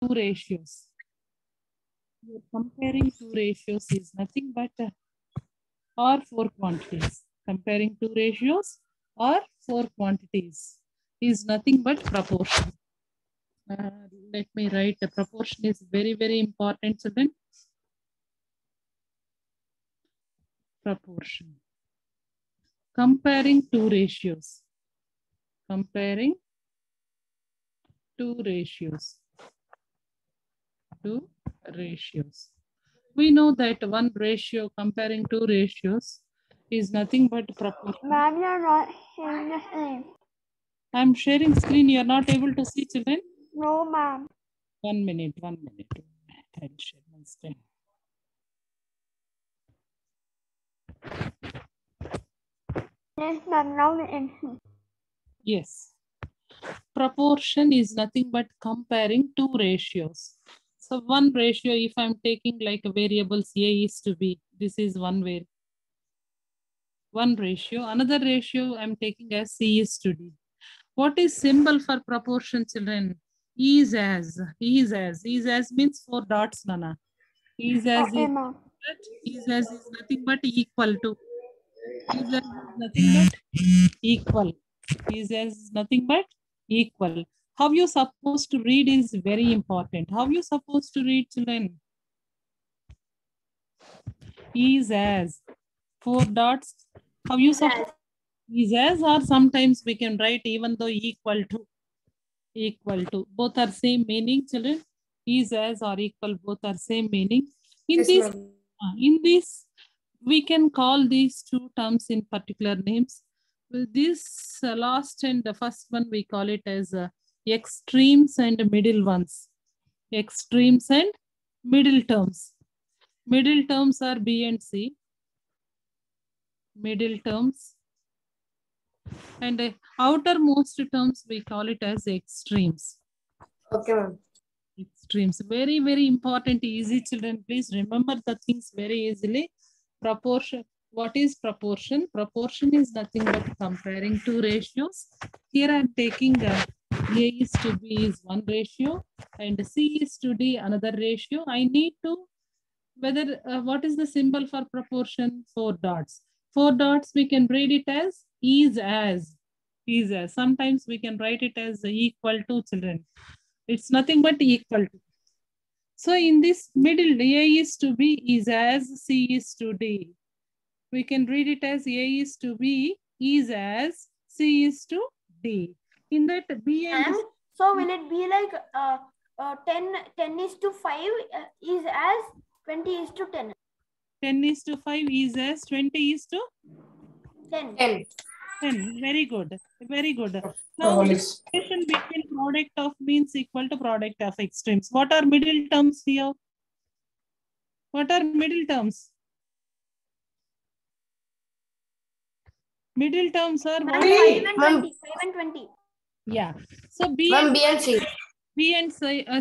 two ratios. You're comparing two ratios is nothing but or four quantities. Comparing two ratios or four quantities is nothing but proportion. Let me write the proportion is very, very important, children. Proportion. Comparing two ratios. Comparing two ratios. Two ratios. We know that one ratio comparing two ratios is nothing but proportion. Ma'am, you're not sharing the screen. I'm sharing screen. You're not able to see, children. No, ma'am. 1 minute, 1 minute. I'll share my screen. Yes, ma'am. Now we can see. Yes. Proportion is nothing but comparing two ratios. So one ratio, if I'm taking like a variables A is to B, this is one ratio. Another ratio I'm taking as C is to D. What is symbol for proportion, children? Is as means four dots, Nana. Is as Okay, is ma'am. nothing but equal to. Is as is nothing but equal. Is as nothing but equal. How you supposed to read is very important. How you supposed to read, children? Is as four dots. How you supposed is as, or sometimes we can write even though equal to. Both are same meaning, children. Is as or equal, both are same meaning. In this, we can call these two terms in particular names. This last and the first one we call it as extremes and middle ones. Extremes and middle terms. Middle terms are B and C. Middle terms. And outermost terms we call it as extremes. Okay, ma'am. Extremes. Very, very important, easy, children. Please remember the things very easily. Proportion. What is proportion? Proportion is nothing but comparing two ratios. Here I'm taking A is to B is one ratio and C is to D another ratio. I need to, whether, what is the symbol for proportion? Four dots. Four dots, we can read it as is as. Is as. Sometimes we can write it as equal to, children. It's nothing but equal to. So in this middle, A is to B is as C is to D. We can read it as A is to B is as C is to D. In that B and Ma'am, so will it be like 10 is to 5 is as 20 is to 10? 10 is to 5 is as 20 is to 10. 10. 10. Very good. Very good. Now, this relation between product of means equal to product of extremes. What are middle terms here? What are middle terms? Middle terms are what? 5 and 20. 5 and 20. Yeah. So B Ma'am, and B and C. B and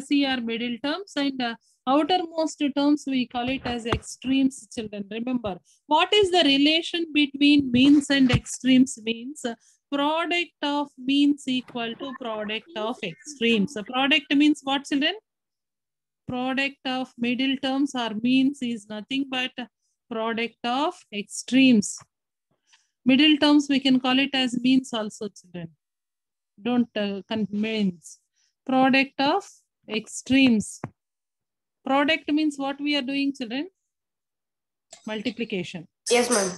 C are middle terms, and outermost terms we call it as extremes, children. Remember, what is the relation between means and extremes? Means product of means equal to product of extremes. So product means what, children? Product of middle terms or means is nothing but product of extremes. Middle terms we can call it as means also, children. Don't means. Product of extremes. Product means what we are doing, children? Multiplication. Yes, ma'am.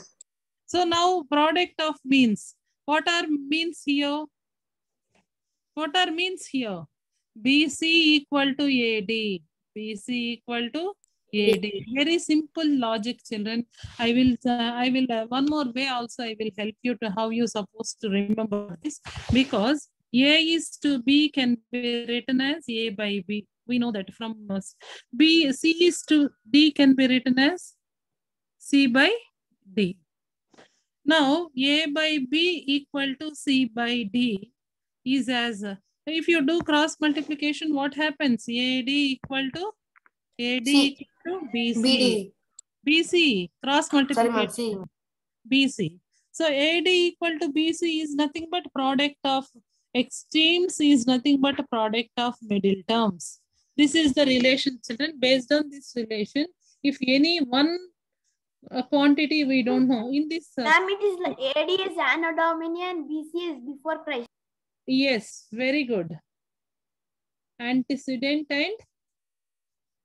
So now product of means. What are means here? What are means here? BC equal to AD. BC equal to AD. Very simple logic, children. I will one more way also I will help you to how you supposed to remember this, because A is to B can be written as A by B. We know that from B. C is to D can be written as C by D. Now A by B equal to C by D is as, if you do cross multiplication, what happens? AD equal to AD C. equal to BC. BD. BC, cross multiplication. Sorry, ma'am, C. BC. So AD equal to BC is nothing but product of extremes, is nothing but a product of middle terms. This is the relation, children. Based on this relation, if any one quantity we don't know in this. Ma'am, it is like AD is Anno Domini and BC is before Christ. Yes, very good. Antecedent and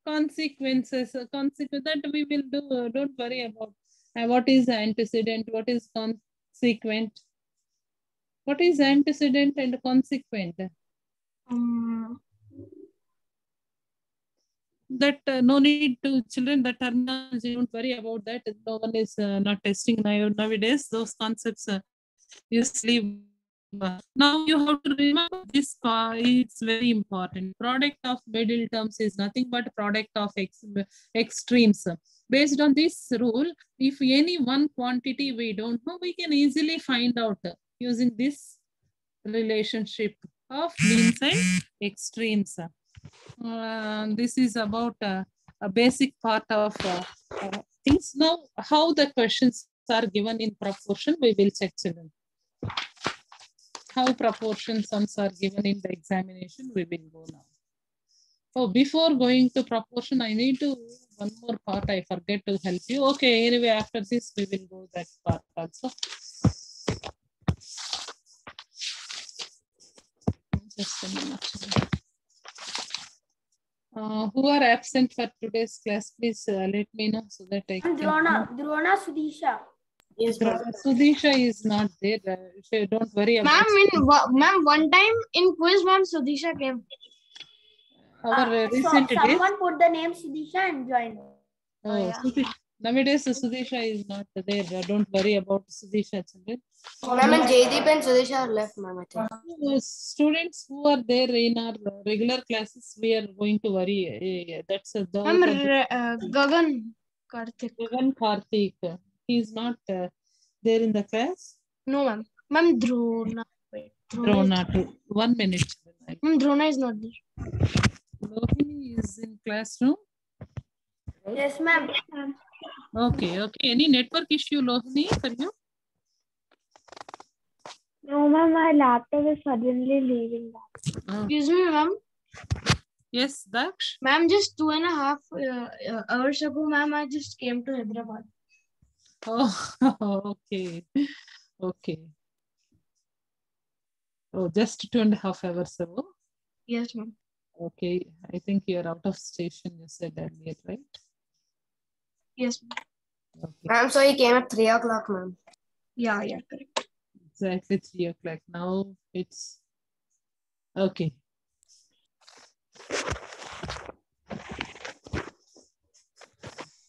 consequences. Consequence that we will do. Don't worry about what is antecedent, what is consequent. What is antecedent and consequent? That no need to children, that terminology, don't worry about that. No one is not testing nowadays. Those concepts usually. Now you have to remember this. It's very important. Product of middle terms is nothing but product of extremes. Based on this rule, if any one quantity we don't know, we can easily find out using this relationship of means and extremes. This is about a basic part of things. Now, how the questions are given in proportion, we will check, children. How proportion sums are given in the examination, we will go now. Oh, before going to proportion, I need to, one more part I forget to help you. Okay, anyway, after this, we will go that part also. Just a minute. Who are absent for today's class, please let me know so that I can. Drona Sudisha. Yes, ma'am. Sudisha is not there. So don't worry about Ma'am, ma'am, one time in quiz, ma'am, Sudisha came. our recent days. Someone put the name Sudisha and joined. Oh, yeah. Nowadays, Sudisha is not there. Don't worry about Sudisha, children. Ma'am, and Jaydeep and Sudisha are left, ma'am, I think. Students who are there in our regular classes, we are going to worry. That's the Gagan Karthik. Gagan Karthik. He is not there in the class. No, ma'am. Ma'am, Drona. Wait, Drona too. 1 minute. Ma'am, Drona is not there. Lohini is in classroom. Yes, ma'am. Okay, okay. Any network issue, Lohini, for you? No, ma'am, my laptop is suddenly leaving. Excuse me, ma'am. Yes, Daksh. Ma'am, just 2.5 hours ago, ma'am, I just came to Hyderabad. Oh, okay. Okay. Oh, just 2.5 hours ago. Yes, ma'am. Okay. I think you're out of station, you said earlier, right? Yes, ma'am. Okay. Ma'am, so he came at 3 o'clock, ma'am. Yeah, correct. Exactly 3 o'clock. Now it's okay.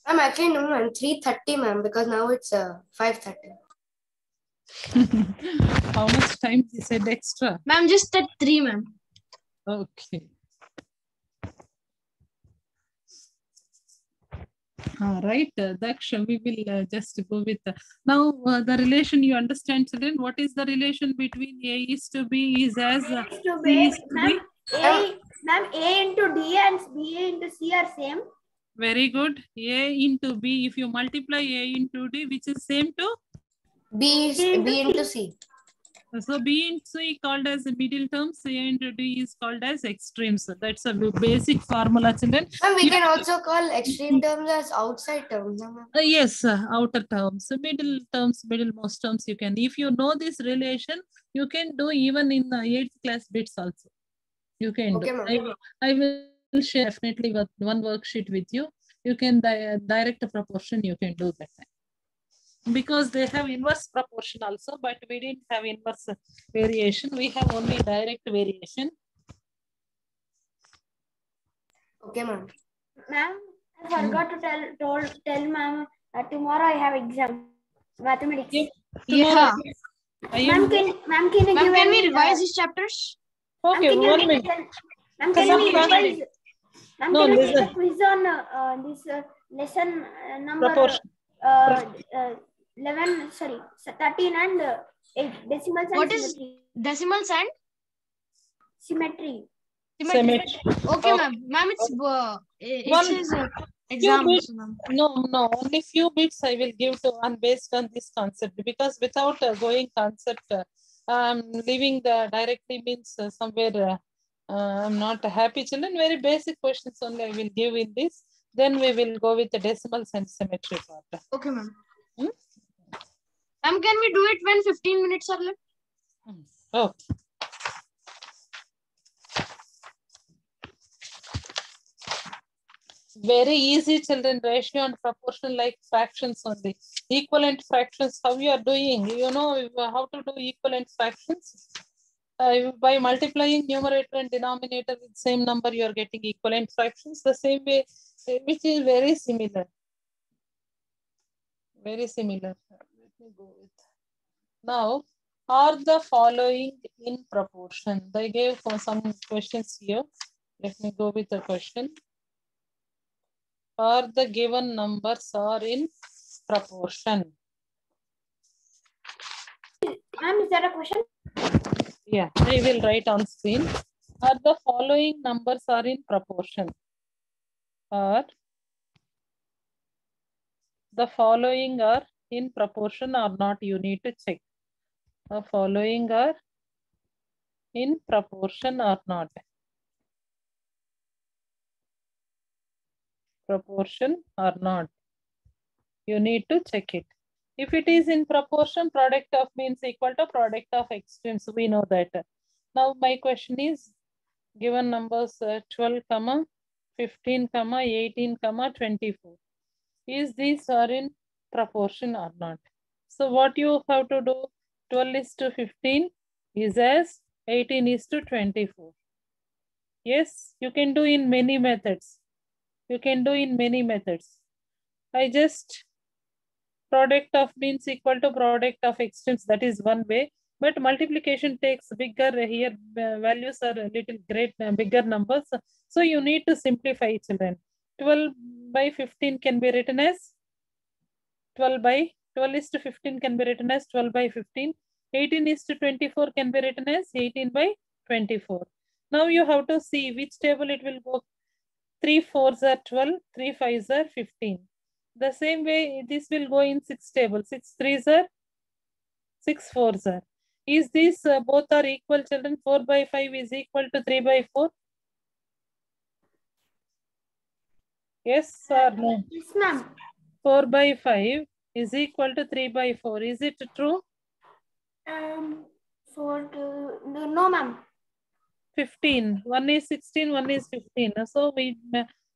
Ma'am, actually, no, ma'am. 3:30, ma'am, because now it's 5:30. How much time he said extra? Ma'am, just at 3, ma'am. Okay. Right, Daksha, we will just go with now the relation. You understand, children? What is the relation between A is to B is as A is to C B. is to B? Ma'am, A into D and B into C are same. Very good. A into B. If you multiply A into D, which is same to B into C. So B and C called as the middle terms, C and D is called as extremes. That's a basic formula, children. Ma'am, we can also call extreme terms as outside terms. Yes, outer terms, middle terms, middlemost terms you can. If you know this relation, you can do even in the 8th class bits also. You can Okay, do. I will share definitely one worksheet with you. You can direct a proportion, you can do that. Because they have inverse proportion also, but we didn't have inverse variation. We have only direct variation. Okay, ma'am. Ma'am, I forgot to tell ma'am tomorrow I have exam mathematics. Yeah. Ma'am, can we revise these chapters? Okay, 1 minute. Ma'am, can we revise? Ma'am, can we take a quiz on this lesson number Proportion. 11, sorry, 13 and 8 decimals and What is symmetry. decimals and Symmetry. Symmetry. Okay, ma'am. Ma'am, it says exams. No, only few bits I will give to on based on this concept, because without going concept, leaving the directly means somewhere I'm not happy, children. Very basic questions only I will give in this. Then we will go with the decimals and symmetry part. Okay, ma'am. Hmm? Ma'am, can we do it when 15 minutes are left? Okay. Very easy, children. Ratio and proportion like fractions only. Equivalent fractions, how you are doing? You know how to do equivalent fractions? By multiplying numerator and denominator with same number, you are getting equivalent fractions. The same way, which is very similar. Very similar. Let me go with. Now, are the following in proportion? They gave for some questions here. Let me go with the question. Are the given numbers are in proportion? Ma'am, is that a question? Yeah, I will write on screen. Are the following numbers are in proportion? Are the following are in proportion or not? You need to check. The following are in proportion or not? Proportion or not? You need to check it. If it is in proportion, product of means equal to product of extremes. We know that. Now my question is, given numbers 12, 15, 18, 24. Is these are in proportion or not? So what you have to do? 12 is to 15 is as 18 is to 24. Yes, you can do in many methods. You can do in many methods. I just product of means equal to product of extremes. That is one way. But multiplication takes bigger here. Values are a little great, bigger numbers. So you need to simplify, children. 12 by 15 can be written as 12 is to 15 can be written as 12 by 15. 18 is to 24 can be written as 18 by 24. Now you have to see which table it will go. 3 4s are 12, 3 5s are 15. The same way this will go in 6 table. 6 3s are 6 4s are. Is this both are equal, children? 4 by 5 is equal to 3 by 4? Yes or no? Yes, ma'am. 4 by 5 is equal to 3 by 4. Is it true? 4 to no, ma'am. 15. One is 16, one is 15. So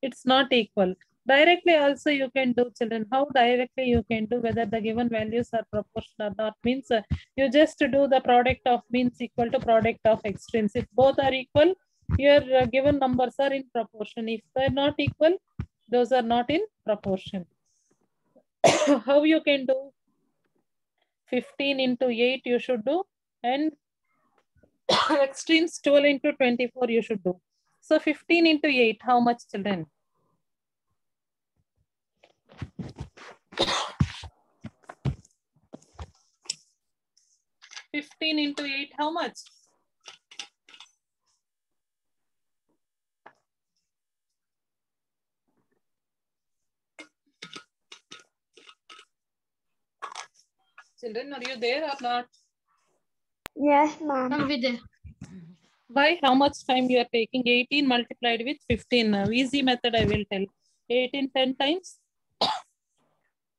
it's not equal. Directly also you can do, children. How directly you can do whether the given values are proportional or not means you just do the product of means equal to product of extremes. If both are equal, your given numbers are in proportion. If they're not equal, those are not in proportion. How you can do? 15 into 8 you should do, and extremes 12 into 24 you should do. So 15 into 8, how much, children? Fifteen into 8, how much? Children, are you there or not? Yes, ma'am. Ma'am, we're there. By how much time you are taking? 18 multiplied with 15. Now, easy method I will tell. 18 10 times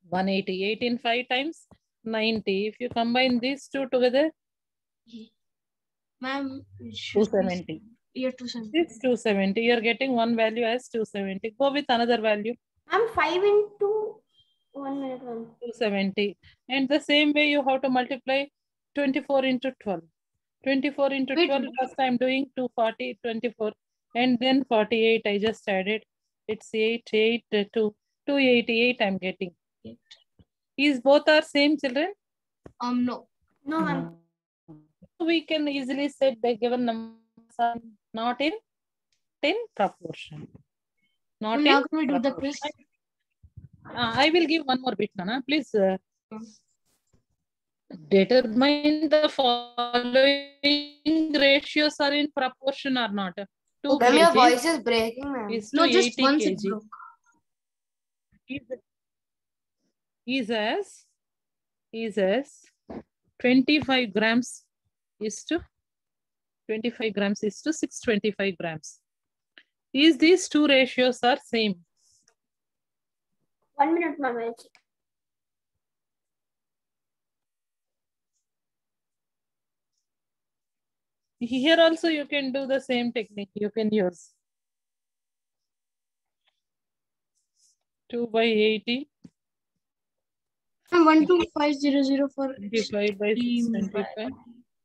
180. 18 5 times 90. If you combine these two together, Ma'am, it should 270. be 270. It's 270. You are getting one value as 270. Go with another value. Ma'am, 5 into 1 minute, ma'am. 270. And the same way you have to multiply 24 into 12. 24 into Wait. 12, first I'm doing 240, 24, and then 48 I just added. It's 8, 8, 2, 288 I'm getting. Is both are same, children? No. No, ma'am. We can easily say the given numbers are not in proportion. Not Ma'am, in how can we do the proportion. quiz? I will give one more bit, Nana. Please determine the following ratios are in proportion or not. 2 Okay. kg Ma'am, your voice is breaking, ma'am. is No, to just 80 once it kg. broke. Is as 25 grams is to 25 grams is to 625 grams. Is these two ratios are same? 1 minute, ma'am. I'll check. Here also you can do the same technique. You can use 2 by 80. 12500 for 25 by 625.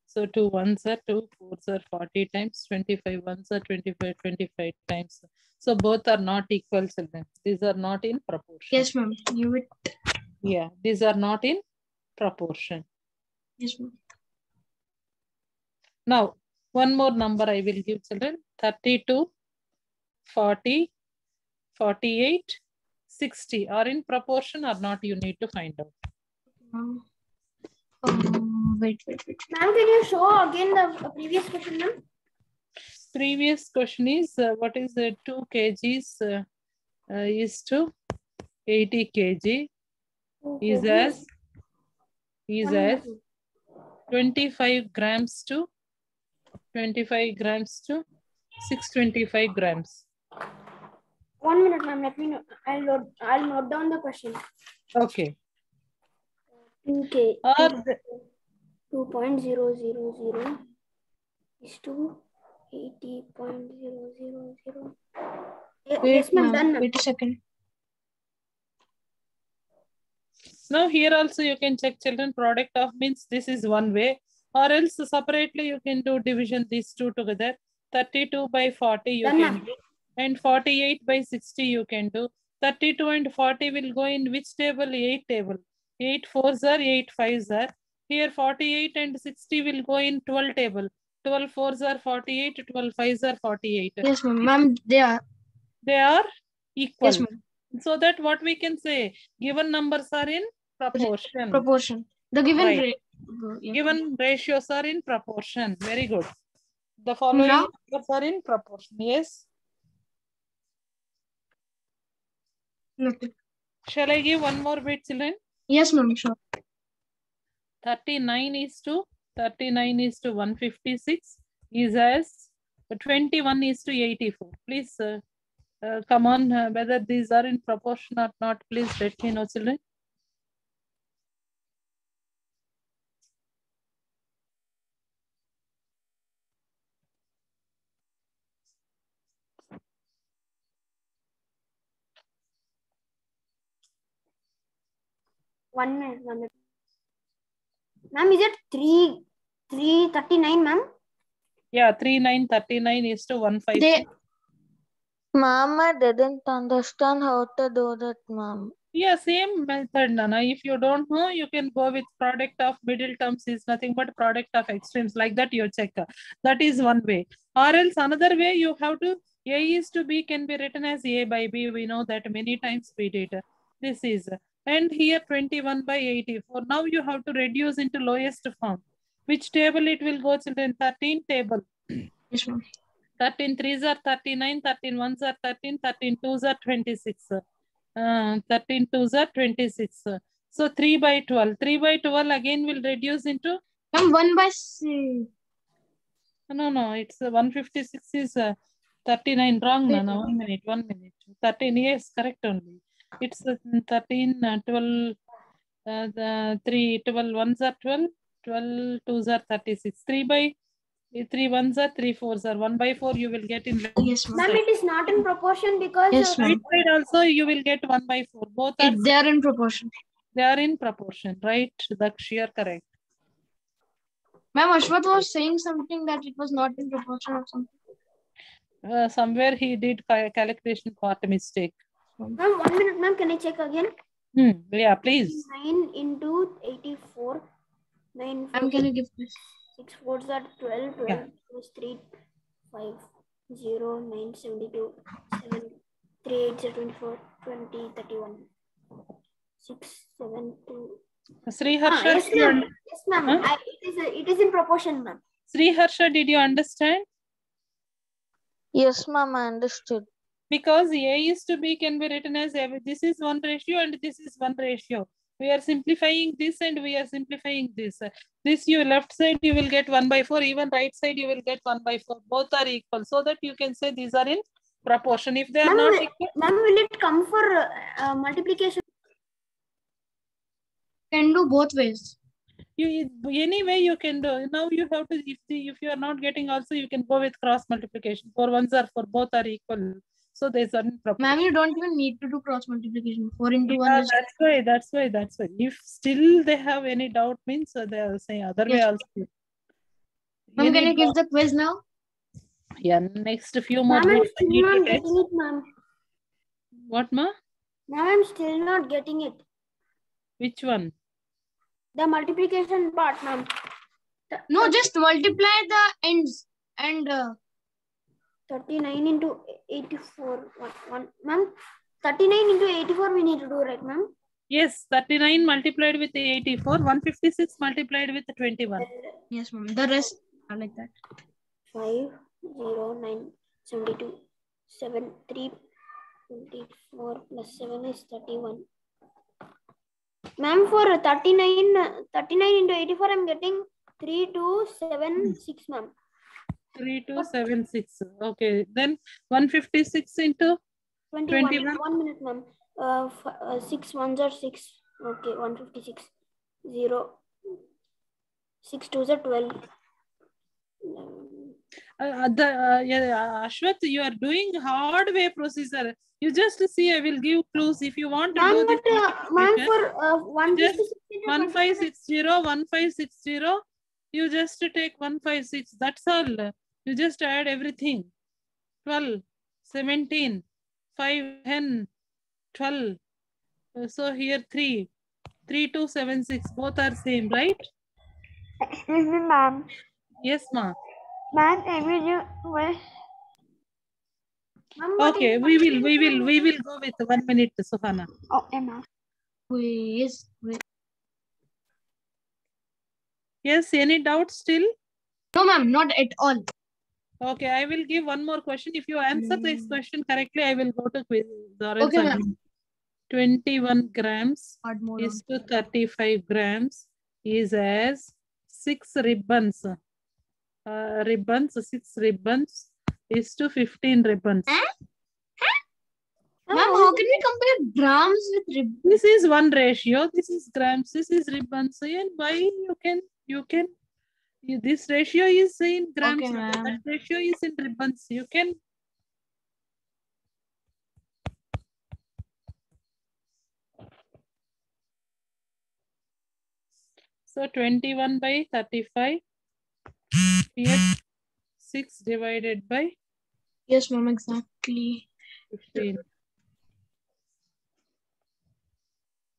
So 2 ones are 2, 4s are 40 times, 25 ones are 25 times. So both are not equal, children. These are not in proportion. Yes, ma'am. You would. Yeah, these are not in proportion. Yes, ma'am. Now, one more number I will give, children. 32, 40, 48, 60 are in proportion or not, you need to find out. Wait. Ma'am, can you show again the previous question, ma'am? Previous question is, what is the 2 kgs is to 80 kg is as 25 grams to 625 grams. 1 minute, ma'am. Let me know. I'll note down the question. Okay. 2K. Or 2.000 is to 80.000. Yes, ma'am. Done, ma'am. Wait a second. now here also you can check, children. Product of means this is one way, or else separately you can do division these two together. 32 by 40 you Done, can ma'am. do, and 48 by 60 you can do. 32 and 40 will go in which table? 8 table. 8 4s are 8 5s are. Here 48 and 60 will go in 12 table. 12 4s are 48, 12 5s are 48. Yes, ma'am. Ma'am, they are. They are equal. Yes, ma'am. So that what we can say, given numbers are in proportion. Proportion. The given Right. rate. Yeah. Given ratios are in proportion. Very good. The following Now- numbers are in proportion. Yes. Nothing. Shall I give one more bit, children? Yes, ma'am. Sure. 39 is to 156 is as 21 is to 84. Please come on, whether these are in proportion or not, please let me know, children. One minute, ma'am. Ma'am, is it 339, ma'am? Yeah, 39 is to 156. They. Ma'am, I didn't understand how to do that, ma'am. Yeah, same method, Nana. If you don't know, you can go with product of middle terms is nothing but product of extremes. Like that, you check. That is one way. Or else another way, you have to A is to B can be written as A by B. We know that many times we did. This is. And here 21 by 84. Now you have to reduce into lowest form. Which table it will go, children? 13 table. Yes, ma'am. 13 3s are 39, 13 1s are 13, 13 2s are 26. 13 2s are 26. So 3 by 12. 3 by 12 again will reduce into. Ma'am, 1 by 6. No, it's 156 is 39. Wrong, Wait. no, 1 minute. 13, yes, correct only. It's 13, 12, the 3, 12 ones are 12, 12 2s are 36. 3 by 3 ones are 3 4s are 1 by 4 you will get in. Yes, ma'am. Ma'am, it is not in proportion because Yes, ma'am. Right side also you will get 1 by 4. Both are They are in proportion. they are in proportion, right? Daksh, you are correct. Ma'am, Ashwath was saying something that it was not in proportion or something. Somewhere he did calculation part mistake. ma'am, 1 minute, ma'am. Can I check again? Yeah, please. 9 into 84. 9 Ma'am, can you give this? 6 4s are 12. 12 Yeah. plus 3 5 0 9 72 7 3 8 are 24 20 31 6 7 2. Sri Harsha, Yes, ma'am. Yes, ma'am. Huh? It is in proportion, ma'am. Sri Harsha, did you understand? Yes, ma'am, I understood. Because A is to B can be written as this is one ratio and this is one ratio. We are simplifying this and we are simplifying this. This you left side you will get 1 by 4. Even right side you will get 1 by 4. Both are equal. So that you can say these are in proportion. If they are not equal, Ma'am, will it come for multiplication? Can do both ways. you anyway you can do. Now you have to, if you are not getting also, you can go with cross multiplication. 4 ones are 4, both are equal. So there's a proportion. Ma'am, you don't even need to do cross multiplication. 4 into 1 Yeah, is. that's why. If still they have any doubt, means they are saying other way Yes. also. Ma'am, can Any you give the quiz now? Yeah, next few more Ma'am, I'm books I still need to not test. getting it, ma'am. What, ma? Ma'am, I'm still not getting it. Which one? The multiplication part, ma'am. No, just multiply the ends and 39 into 84. Ma'am, 39 into 84 we need to do, right, ma'am? Yes, 39 multiplied with 84, 156 multiplied with 21. yes, ma'am. The rest are like that. 5, 0, 9, 72, 7, 3, 24 plus 7 is 31. Ma'am, for 39 into 84, I'm getting 3276, ma'am. 3276. Okay, then 156 into 21. 1 minute, ma'am. 6 ones are 6. Okay, 156. 0. 6 twos are 12. Ashwath, you are doing hard way procedure. You just see, I will give clues if you want to Ma'am, do this. ma'am, for 156 into 1560, you just take 156. That's all. You just add everything. 12, 17, 5, 10, 12. So here 3, 3276. Both are same, right? Excuse me, ma'am. Yes, ma. Ma'am, every you wish. Ma'am, what Okay, is we will go with 1 minute, Suhana. Okay, ma'am. Quiz. Yes, any doubt still? No, ma'am, not at all. Okay, I will give one more question. If you answer this question correctly, I will go to quiz. Okay, ma'am. 21 grams Hard mode is to 35 grams is as 6 ribbons. 6 ribbons is to 15 ribbons. Ma'am, how can we compare grams with ribbons? This is one ratio. This is grams. This is ribbons. And why you can this ratio is in grams. Okay, ma'am. That ratio is in ribbons. You can. So 21 by 35. Here 6 divided by Yes, ma'am, exactly. 15.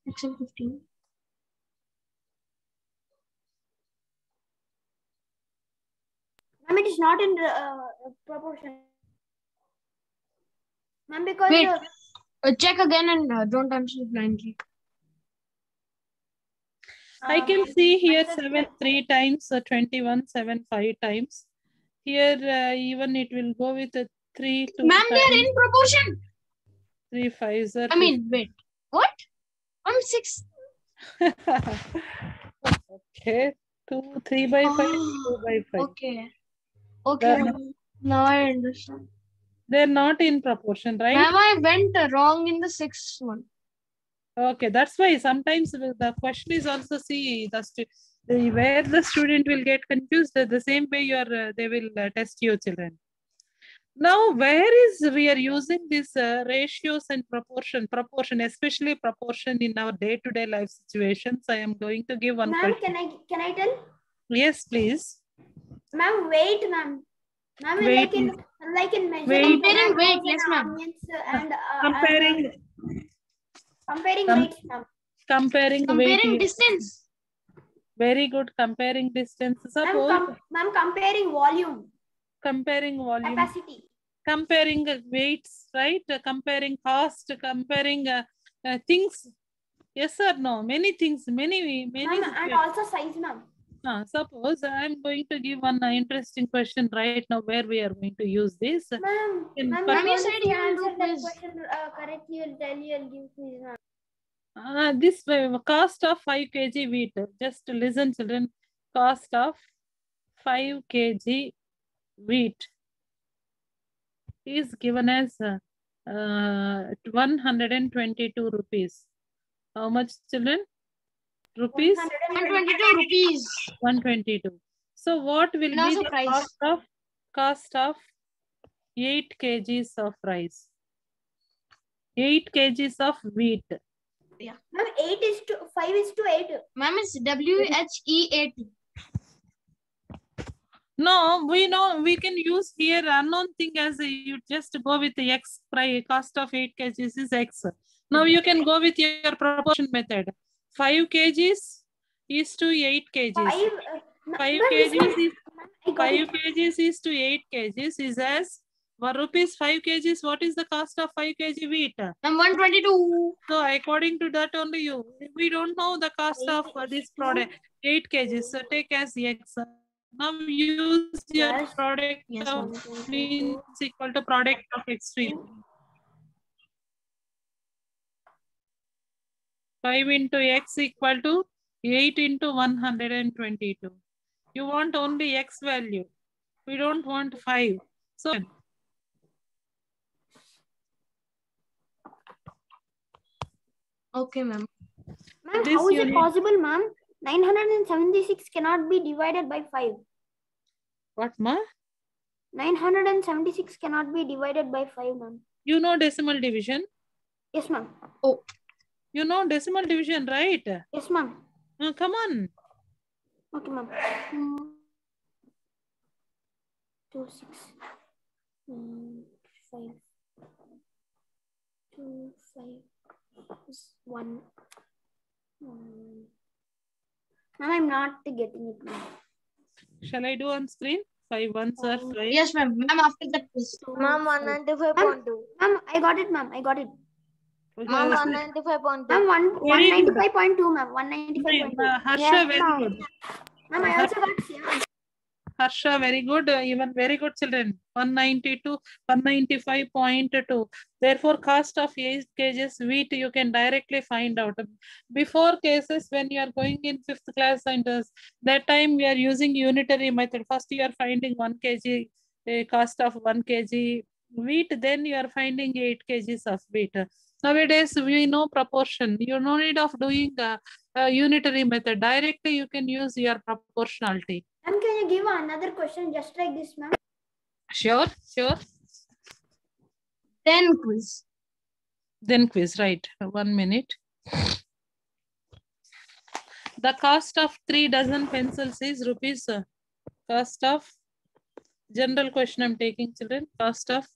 6 and 15. Ma'am, it is not in proportion. Ma'am, because Wait. Check again and don't answer blindly. I can see here 7 3 times, 21 7 5 times. Here even it will go with 3 2 Ma'am, they are times. in proportion. 3 5s are. I mean, wait. What? I'm 6. Okay. 2 3 by 5, 2 by 5. Okay. Okay. Now I understand. They're not in proportion, right? Ma'am, I went wrong in the 6th one. Okay, that's why sometimes the question is also see where the student will get confused. The same way they will test your children. Now, where is we are using these ratios and proportion, especially proportion in our day-to-day life situations? I am going to give one Ma'am, question. can I tell? Yes, please. Ma'am, wait, ma'am. Ma'am, Wait. like in measuring Comparing weight, tomatoes yes, and ma'am. onions and Comparing weights, ma'am. comparing Comparing weight. distance. Very good. Comparing distance. Suppose Ma'am, comparing volume, comparing volume. capacity. Comparing weights, right? Comparing cost, comparing things. Yes or no? Many things, many. Ma'am, and also size, ma'am. Suppose I'm going to give one interesting question right now where we are going to use this. Ma'am, In ma'am, Ma'am, you once said you you will do answer that quiz. question correctly, you'll tell you, I'll give quiz, ma'am. This cost of 5 kg wheat. Just listen, children. Cost of 5 kg wheat is given as 122 rupees. How much, children? Rupees? 122 rupees. 122. So what will And be also the price. cost of 8 kgs of rice? 8 kgs of wheat. Ma'am, 5:8. Ma'am, it's WHEAT. No, we know we can use here unknown thing as you just go with the X price. Cost of 8 kgs is X. Now you can go with your proportion method. 5 kgs is to 8 kgs. 5 kgs is 5 kgs is to 8 kgs is as 1 rupees 5 kgs. What is the cost of 5 kg wheat? Ma'am, 122. So according to that only we don't know the cost of this product 8 kgs. So take as X. Now use your Yes. product Yes, of ma'am. means equal to product of extreme. 5 into X equal to 8 into 122. You want only X value. We don't want 5. So Okay, ma'am. Ma'am, This how is it unit- possible, ma'am? 976 cannot be divided by 5. what, ma? 976 cannot be divided by 5, ma'am. You know decimal division? Yes, ma'am. You know decimal division, right? Yes, ma'am. Come on. Okay, ma'am. 2, 6, 5, 2, 5, 1. Ma'am, I'm not getting it, ma'am. Shall I do on screen? 5 ones are 5. Yes, ma'am. Ma'am, after that, please. Ma'am, 195.2. Ma'am, I got it, ma'am. I got it. Ma'am, 195.2. Ma'am, Very good. 195.2, ma'am. 195.2. Harsha, very good. Ma'am, I also got 7. Harsha, very good. Even very good children. 192, 195.2. Therefore, cost of 8 kgs wheat you can directly find out. Before cases, when you are going in 5th class and that time we are using unitary method. First you are finding 1 kg cost of 1 kg wheat. Then you are finding 8 kgs of wheat. Nowadays, we know proportion. You no need of doing unitary method. Directly, you can use your proportionality. Ma'am, can you give another question just like this, ma'am? Sure, sure. Then quiz. Then quiz, right? 1 minute. The cost of 3 dozen pencils is rupees. Cost of general question I'm taking, children. Cost of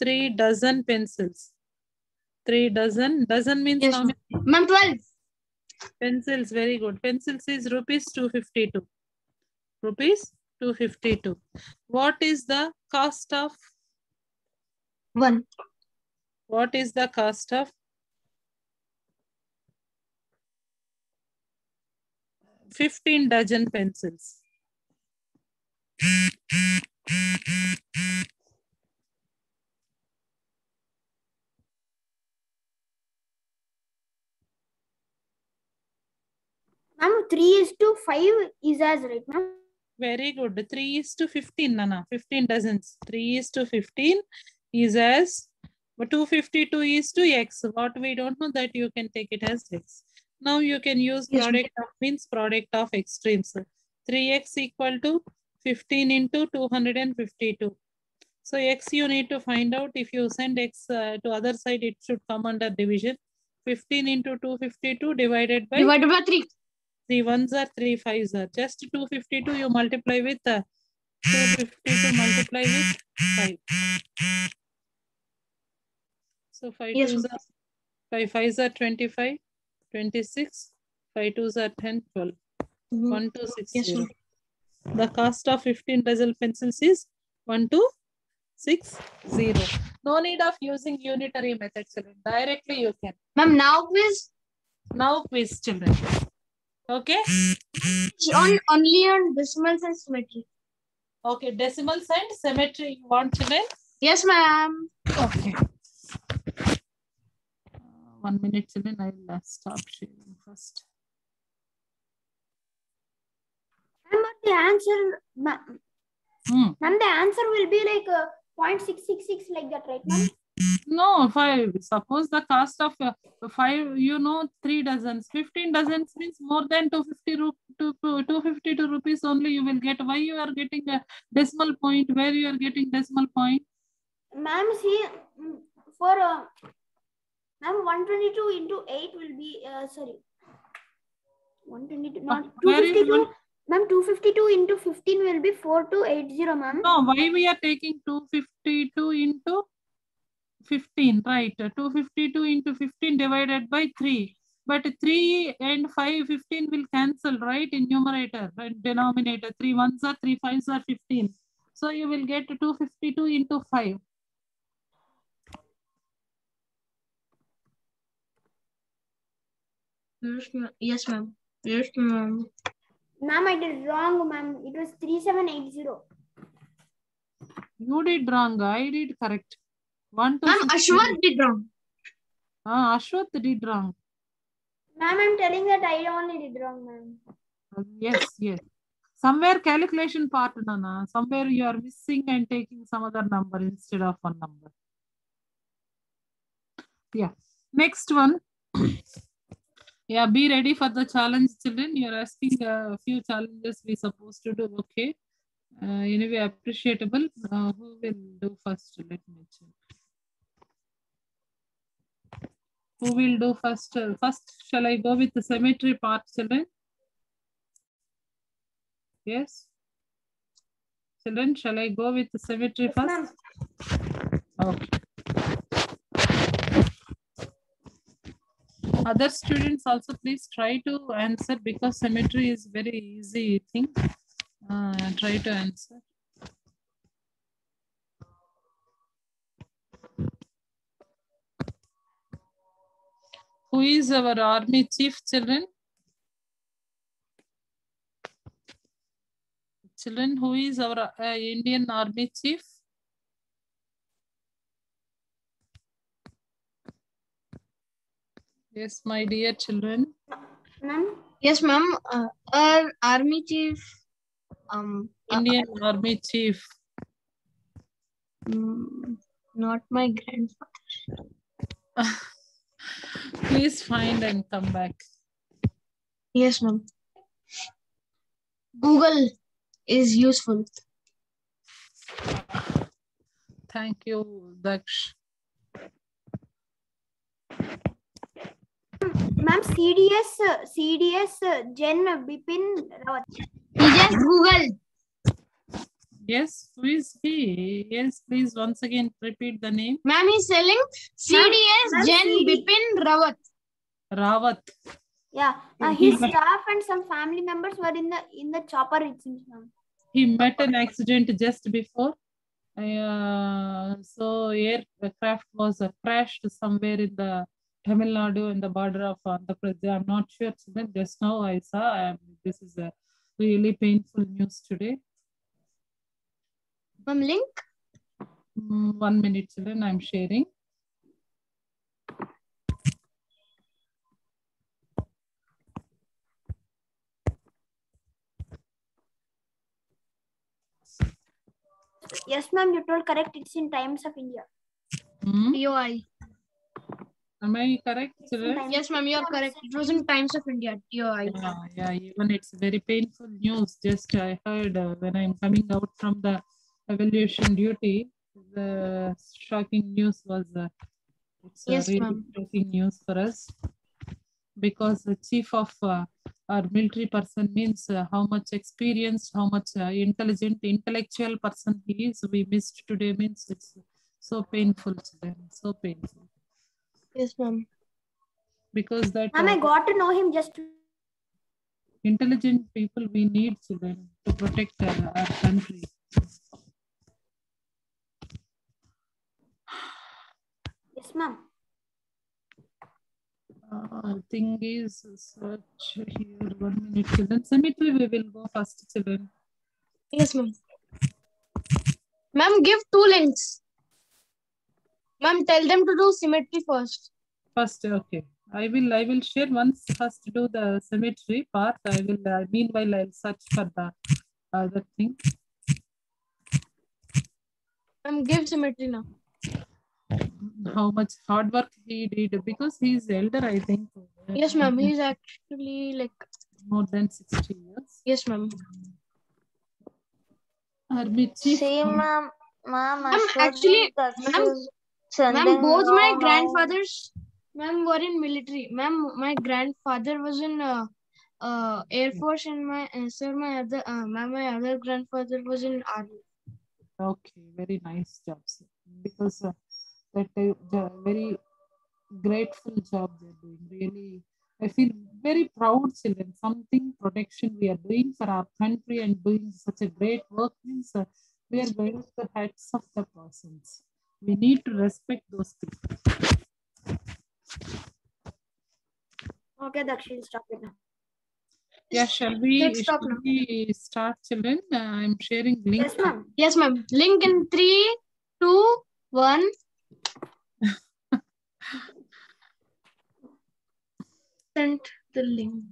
3 dozen pencils. 3 dozen. Dozen means Yes, how ma'am. many? Ma'am, 12. Pencils, very good. Pencils is rupees 252. Rupees 252. What is the cost of? 1. What is the cost of 15 dozen pencils? Ma'am, 3:5 is as right, ma'am. Very good. 3:15, Nana. 15 dozens. 3:15 is as 252 is to X. What we don't know that you can take it as X. Now you can use Yes, product of means product of extremes. 3X equal to 15 into 252. So X you need to find out. If you send X to other side, it should come under division. 15 into 252 divided by Divided by 3. 3 ones are 3 fives are just 252 you multiply with 252 multiply with 5. So 5 Yes, twos are 5 fives are 25, 26, 5 twos are 10, 12. 1260. Yes, ma'am. The cost of 15 dozen pencils is 1260. No need of using unitary method, children. Directly you can. Ma'am, now quiz. Now quiz, children. Okay. Only on decimals and symmetry. Okay, decimals and symmetry you want, children? Yes, ma'am. Okay. 1 minute, children. I'll stop sharing first. But the answer, ma'am, the answer will be like 0.666 like that, right, ma'am? No, 5. Suppose the cost of 5, 3 dozens. 15 dozens means more than 252 rupees only you will get. Why you are getting a decimal point? Where you are getting decimal point? Ma'am, see, for ma'am, 122 into 8 will be, sorry, 122, not Where is 252. Ma'am, 252 into 15 will be 4280, ma'am. No, why we are taking 252 into 15, right? 252 into 15 divided by 3. But 3 and 5, 15 will cancel, right? In numerator and denominator. 3 ones are 3 5s are 15. So you will get 252 into 5. Yes, ma'am. Yes, ma'am. Ma'am, I did wrong, ma'am. It was 3780. You did wrong. I did correct. 1 to Ma'am, 15. Ashwath did wrong. Ashwath did wrong. Ma'am, I'm telling that I only did wrong, ma'am. Yes. Somewhere calculation part, Nana. Somewhere you are missing and taking some other number instead of one number. Yeah. Next one. Yeah, be ready for the challenge, children. You're asking a few challenges we supposed to do. Okay. Anyway, appreciable. Who will do first? Let me check. Who will do first? First, shall I go with the symmetry part, children? Yes. Children, shall I go with the symmetry first? Okay. Other students also please try to answer because symmetry is very easy thing. Try to answer. Who is our army chief, children? Children, who is our Indian army chief? Yes, my dear children. Ma'am? Yes, ma'am. Our army chief. Indian army chief. Not my grandfather. Please find and come back. Yes, ma'am. Google is useful. Thank you, Daksh. Ma'am, CDS Jen Bipin Rawat. Just Google. Yes, who is he? Yes, please once again repeat the name. Ma'am is selling CDS Ma'am, Jen CD. Bipin Rawat. Yeah, his staff and some family members were in the chopper, it seems, ma'am. He met an accident just before. So aircraft was crashed somewhere in the Tamil Nadu in the border of Andhra Pradesh. I'm not sure. Just now I saw. This is a really painful news today. Ma'am, link? 1 minute, children. I'm sharing. Yes, ma'am, you told correct. It's in Times of India. TOI. Am I correct, children? Yes, ma'am, you're correct. It was in Times of India. TOI. Yeah, even it's very painful news. Just I heard when I'm coming out from the evaluation duty, the shocking news was it's Yes, really ma'am. shocking news for us because the chief of our military person means how much experienced, how much intellectual person he is. We missed today means it's so painful, children, so painful. Yes, ma'am. Because that Ma'am, I got to know him just. Intelligent people we need, children, to protect our country. Yes, ma'am. Thing is search here 1 minute, children. Symmetry we will go first, children. Yes, ma'am. Ma'am, give 2 links. Ma'am, tell them to do symmetry first. First, okay. I will share once first do the symmetry part. I will meanwhile I'll search for the other thing. Give symmetry now. How much hard work he did because he is elder, I think. Yes, ma'am. He's actually like More than 60 years. yes, ma'am. Army chief. See, ma'am, Actually, ma'am, both my no. grandfathers, ma'am, were in military. Ma'am, my grandfather was in Air Force, and my my other grandfather was in Army. Okay, very nice job, sir. Because that very grateful job they're doing. Really, I feel very proud, children. Something protection we are doing for our country and doing such a great work means we are going to the heads of the persons. We need to respect those people. Okay, Dakshil, stop it now. Yeah, shall Let's we stop now. start, children? I'm sharing link. Yes, ma'am. Yes, ma'am. Link in 3, 2, 1. Sent the link.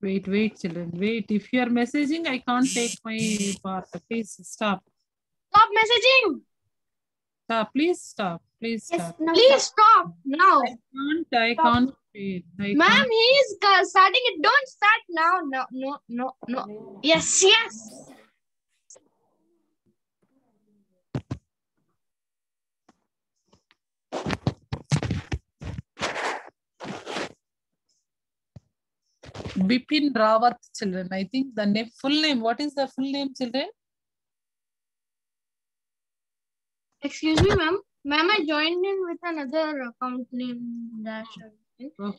Wait, children. Wait. If you are messaging, I can't take my part. Please stop. Stop messaging. Stop. Please stop. Please Yes, stop. now Please stop. stop now. I can't wait. Ma'am, he is starting it. Don't start now. No. Yes. Bipin Rawat, children. I think the name, full name. What is the full name, children? Excuse me, ma'am. Ma'am, I joined in with another account name dash. Okay.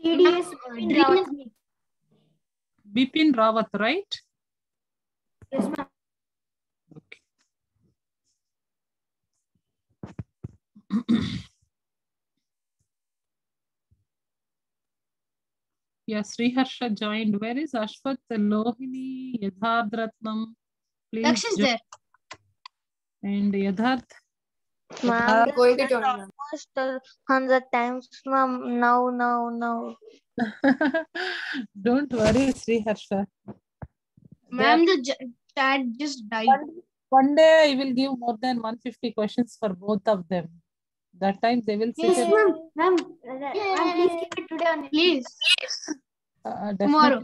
CDS Dream is me. Bipin Rawat, right? Yes, ma'am. Okay. Yeah, Sriharsha joined. Where is Ashwath, Lohini, Yadharth Ratnam? Please Dakshin's join. there. And Yadharth. Ma'am, I'm going to join now. almost 100 times, ma'am. No. Don't worry, Sriharsha. Ma'am, the chat just died. One day I will give more than 150 questions for both of them. That time they will sit Yes, and ma'am. Ma'am, please keep it today on. Please. definitely Tomorrow.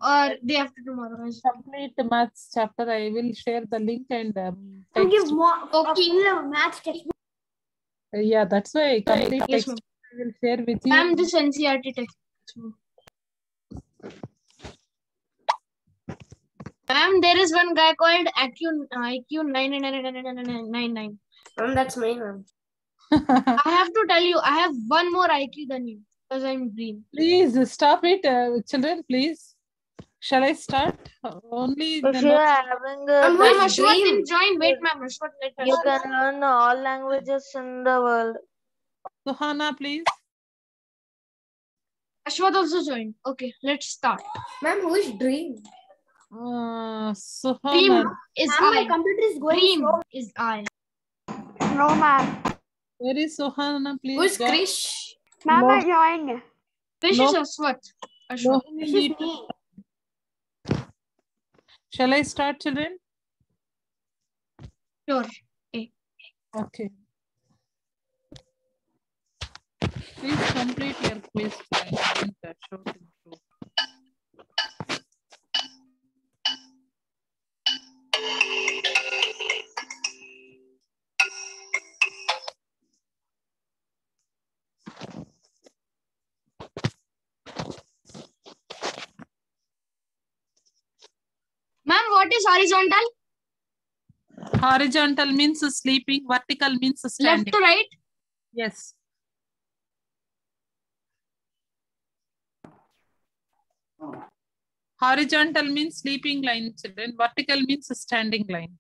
Or day after tomorrow. complete the maths chapter. I will share the link and Ma'am, text. give more Okay. full maths textbook. Yeah, that's why complete Yes, text ma'am. I will share with you. Ma'am, this NCRT text. Ma'am, there is one guy called IQ 99999. That's me, ma'am. I have to tell you, I have one more IQ than you because I'm green. Please stop it, children, please. Shall I start? Only If the you are having a Ma'am, Ma'am, Who's Ashwath dream? didn't join. Wait, ma'am. Ashwath, let us. you can learn all languages in the world. Suhana, please. Ashwath also joined. Okay, let's start. Ma'am, who is dream? Dream Suhana. is Ma'am, my I. computer is going Dream slow. is I. No, ma'am. Where is Suhana, please? Who is join. Krish? Ma'am, No. I joined. Fish No. is Ashwath. Ashwath. Lohini This is need to- me. Shall I start, children? Sure. Okay. Please complete your quiz. I haven't showed it through. Ma'am, what is horizontal? Horizontal means sleeping, vertical means standing. Left to right? Yes. Horizontal means sleeping line, children. Vertical means standing line.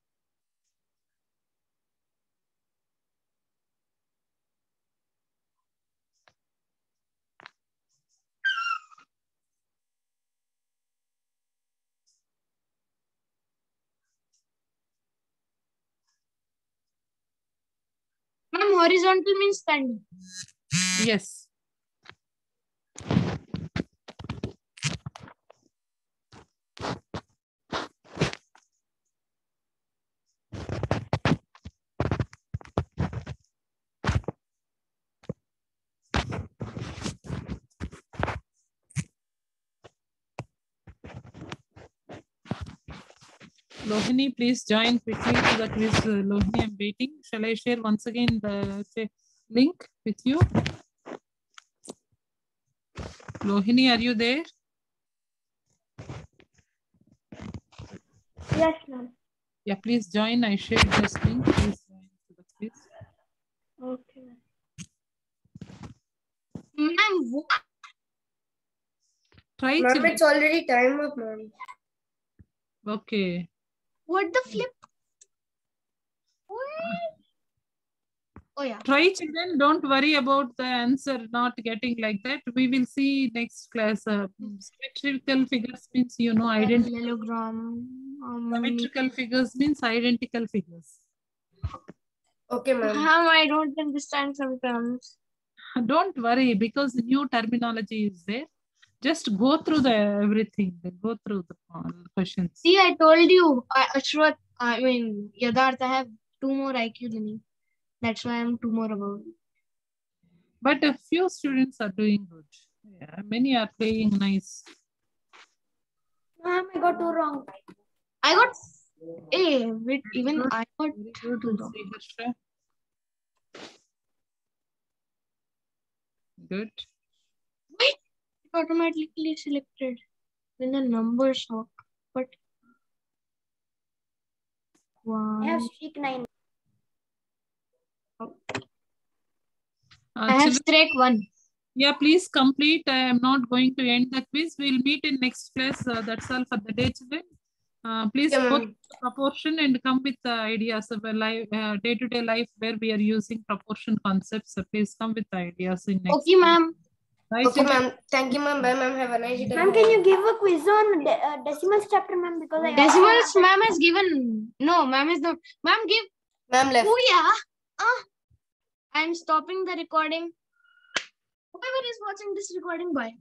Ma'am, horizontal means standing. Yes. Lohini, please join quickly to the quiz. Lohini, I'm waiting. Shall I share once again the link with you? Lohini, are you there? Yes, ma'am. Yeah, please join. I shared this link. Please join to the quiz. Okay. Ma'am, what? Try Ma'am, children. it's already time up, ma'am. Okay. What the flip? What? Oh yeah. Try children. Don't worry about the answer not getting like that. We will see next class. Symmetrical figures means identical. Parallelogram. Symmetrical figures means identical figures. Okay, ma'am. Ma'am, I don't understand sometimes. Don't worry because new terminology is there. Just go through the everything. Go through the questions. See, I told you, Ashwath, Yadharth, I have 2 more IQ than you. That's why I'm 2 more above. But a few students are doing good. Yeah, many are playing nice. Ma'am, I got 2 wrong. I got A. Wait, even Good. I got Very good. 2 wrong. Sriharsha. Good. Wait, it automatically selected when the numbers work. But I have wow. streak 9. I have Children, strike 1. yeah, please complete. I am not going to end the quiz. We'll meet in next class. That's all for the day, children. Please Yeah, go ma'am. through the proportion and come with the ideas of a life, day-to-day life where we are using proportion concepts. So please come with the ideas in next. Okay, ma'am. Right, Okay, children? ma'am. Thank you, ma'am. Bye, ma'am. Have a nice day. Ma'am, can you give a quiz on decimals chapter, ma'am? Because I Decimals, ma'am has given. No, ma'am is not. Ma'am, give. Ma'am left. Oh, yeah. I'm stopping the recording. Whoever is watching this recording, bye.